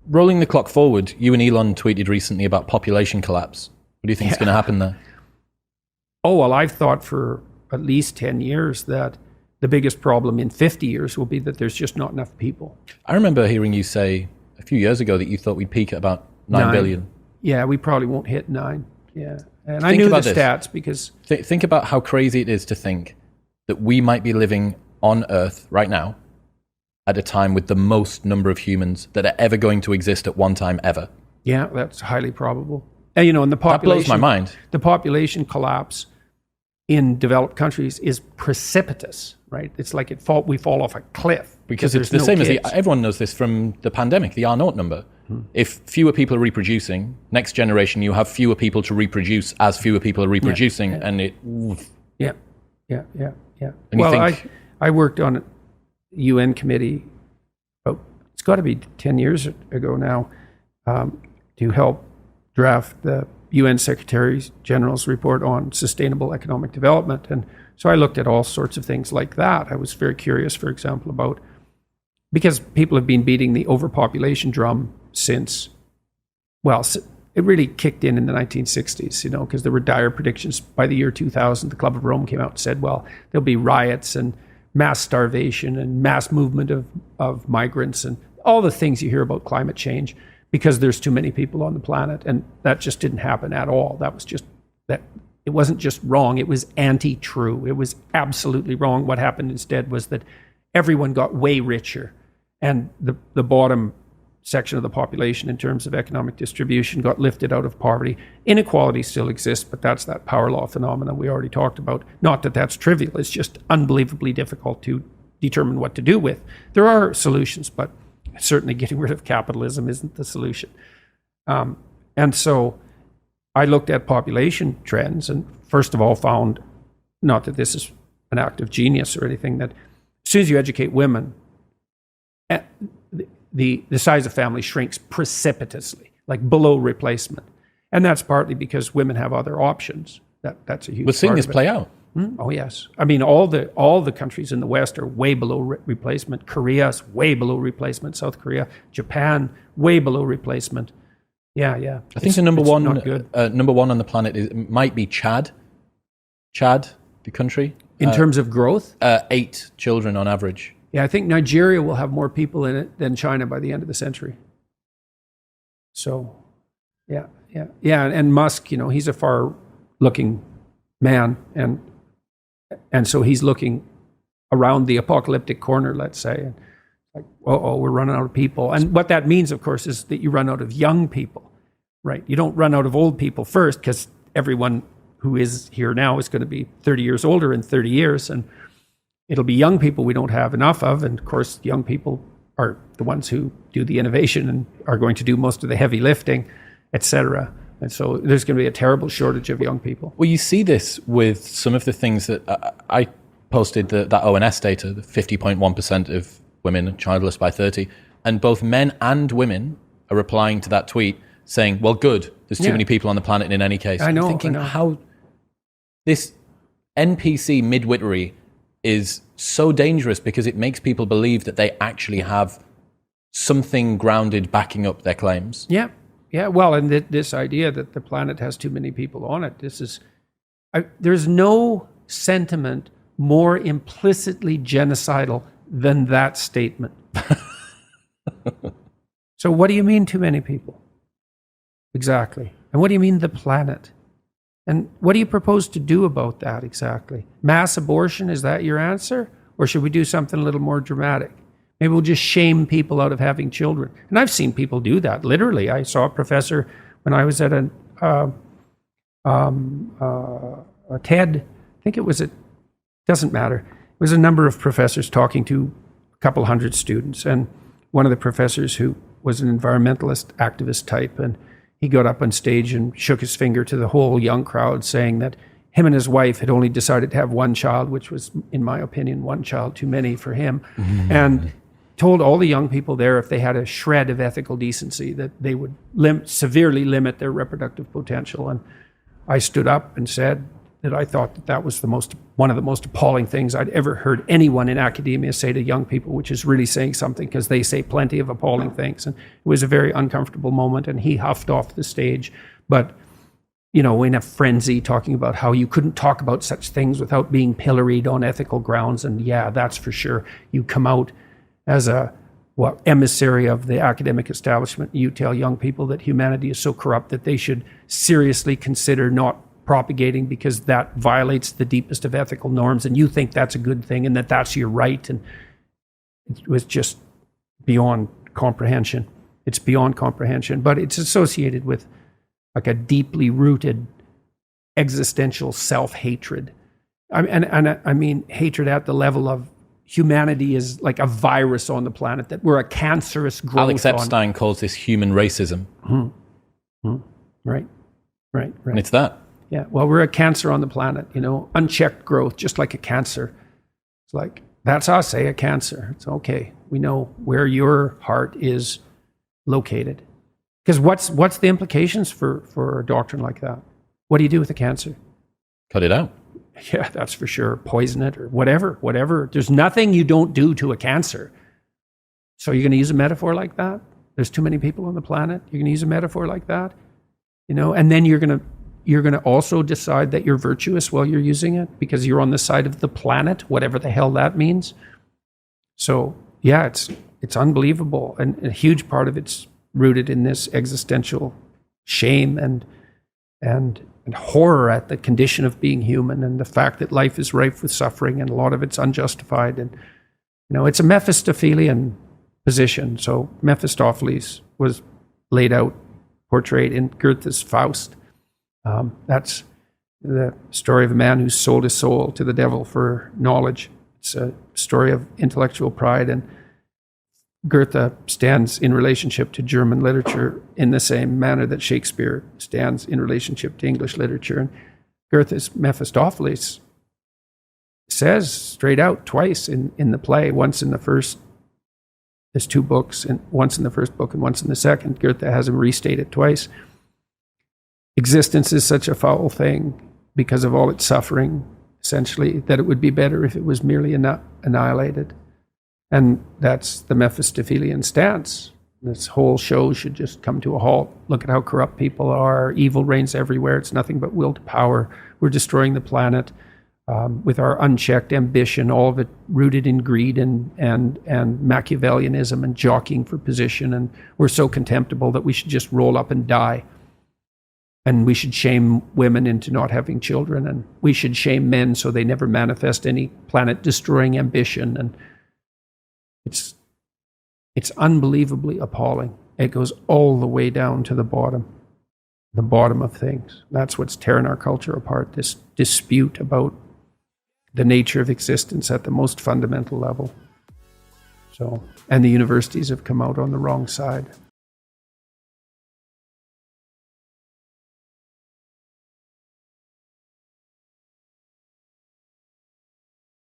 rolling the clock forward, you and Elon tweeted recently about population collapse. What do you think is going to happen there? Oh, well, I've thought for at least 10 years that the biggest problem in 50 years will be that there's just not enough people. I remember hearing you say a few years ago that you thought we'd peak at about 9 billion. Yeah, we probably won't hit 9. Yeah. And I knew the stats because... Think about how crazy it is to think that we might be living on Earth right now at a time with the most number of humans that are ever going to exist at one time ever. Yeah, that's highly probable. And, you know, and the population... That blows my mind. The population collapse in developed countries is precipitous, right? It's like we fall off a cliff. Because it's the same as everyone knows this from the pandemic, the R0 number. If fewer people are reproducing, next generation you have fewer people to reproduce as fewer people are reproducing, and it... Yeah. And well, I worked on a UN committee, it's got to be 10 years ago now, to help draft the UN Secretary General's report on sustainable economic development. And so I looked at all sorts of things like that. I was very curious, for example, about, because people have been beating the overpopulation drum since, well, it really kicked in the 1960s, you know, because there were dire predictions. By the year 2000, the Club of Rome came out and said, well, there'll be riots and mass starvation and mass movement of migrants and all the things you hear about climate change because there's too many people on the planet. And that just didn't happen at all. That was just, that it wasn't just wrong, it was anti-true. It was absolutely wrong. What happened instead was that everyone got way richer, and the bottom section of the population in terms of economic distribution got lifted out of poverty. Inequality still exists, but that's that power law phenomenon we already talked about. Not that that's trivial, it's just unbelievably difficult to determine what to do with. There are solutions, but certainly getting rid of capitalism isn't the solution. And so I looked at population trends and first of all found, not that this is an act of genius or anything, that as soon as you educate women, the size of family shrinks precipitously, like below replacement. And that's partly because women have other options. That's a huge part of it. We're seeing this play out. Oh, yes. I mean, all the countries in the West are way below replacement. Korea's way below replacement. South Korea, Japan, way below replacement. Yeah. I think the number one on the planet might be Chad. Chad, the country. In terms of growth? 8 children on average. Yeah, I think Nigeria will have more people in it than China by the end of the century. So, yeah. And Musk, you know, he's a far-looking man, and so he's looking around the apocalyptic corner, let's say, and like, we're running out of people. And what that means, of course, is that you run out of young people, right? You don't run out of old people first, because everyone who is here now is going to be 30 years older in 30 years, and it'll be young people we don't have enough of. And of course, young people are the ones who do the innovation and are going to do most of the heavy lifting, et cetera. And so there's going to be a terrible shortage of young people. Well, you see this with some of the things that I posted, that ONS data, the 50.1% of women are childless by 30. And both men and women are replying to that tweet saying, well, good, there's too many people on the planet in any case. I know. I'm thinking how this NPC midwittery is so dangerous because it makes people believe that they actually have something grounded backing up their claims. Yeah. Well, and this idea that the planet has too many people on it, there's no sentiment more implicitly genocidal than that statement. So what do you mean too many people? Exactly. And what do you mean the planet? And what do you propose to do about that exactly? Mass abortion, is that your answer? Or should we do something a little more dramatic? Maybe we'll just shame people out of having children. And I've seen people do that, literally. I saw a professor when I was at a TED, I think it was doesn't matter. It was a number of professors talking to a couple hundred students. And one of the professors, who was an environmentalist activist type, and he got up on stage and shook his finger to the whole young crowd, saying that him and his wife had only decided to have one child, which was, in my opinion, one child too many for him, and told all the young people there, if they had a shred of ethical decency, that they would severely limit their reproductive potential. And I stood up and said, that I thought that was one of the most appalling things I'd ever heard anyone in academia say to young people, which is really saying something, because they say plenty of appalling things. And it was a very uncomfortable moment, and he huffed off the stage. But, in a frenzy, talking about how you couldn't talk about such things without being pilloried on ethical grounds. And yeah, that's for sure. You come out as a emissary of the academic establishment. You tell young people that humanity is so corrupt that they should seriously consider not propagating, because that violates the deepest of ethical norms, and you think that's a good thing and that's your right. And it was just beyond comprehension. It's beyond comprehension, but it's associated with like a deeply rooted existential self-hatred. I mean hatred at the level of humanity is like a virus on the planet, that we're a cancerous growth. Alex Epstein calls this human racism. Right. And it's that. Yeah, well, we're a cancer on the planet, unchecked growth, just like a cancer. It's like, that's us, a cancer. It's okay. We know where your heart is located. Because what's the implications for a doctrine like that? What do you do with a cancer? Cut it out. Yeah, that's for sure. Poison it or whatever. There's nothing you don't do to a cancer. So you're going to use a metaphor like that? There's too many people on the planet. You're going to use a metaphor like that? And then you're going to also decide that you're virtuous while you're using it because you're on the side of the planet, whatever the hell that means. So yeah, it's unbelievable. And a huge part of it's rooted in this existential shame and horror at the condition of being human, and the fact that life is rife with suffering, and a lot of it's unjustified. And it's a Mephistophelian position. So Mephistopheles was laid out, portrayed in Goethe's Faust. That's the story of a man who sold his soul to the devil for knowledge. It's a story of intellectual pride, and Goethe stands in relationship to German literature in the same manner that Shakespeare stands in relationship to English literature. And Goethe's Mephistopheles says straight out twice in the play, once in the first, there's two books, and once in the first book and once in the second. Goethe has him restate it twice. Existence is such a foul thing because of all its suffering, essentially, that it would be better if it was merely annihilated. And that's the Mephistophelian stance. This whole show should just come to a halt. Look at how corrupt people are. Evil reigns everywhere. It's nothing but will to power. We're destroying the planet with our unchecked ambition, all of it rooted in greed and Machiavellianism and jockeying for position. And we're so contemptible that we should just roll up and die. And we should shame women into not having children. And we should shame men so they never manifest any planet-destroying ambition. And it's unbelievably appalling. It goes all the way down to the bottom of things. That's what's tearing our culture apart, this dispute about the nature of existence at the most fundamental level. So, and the universities have come out on the wrong side.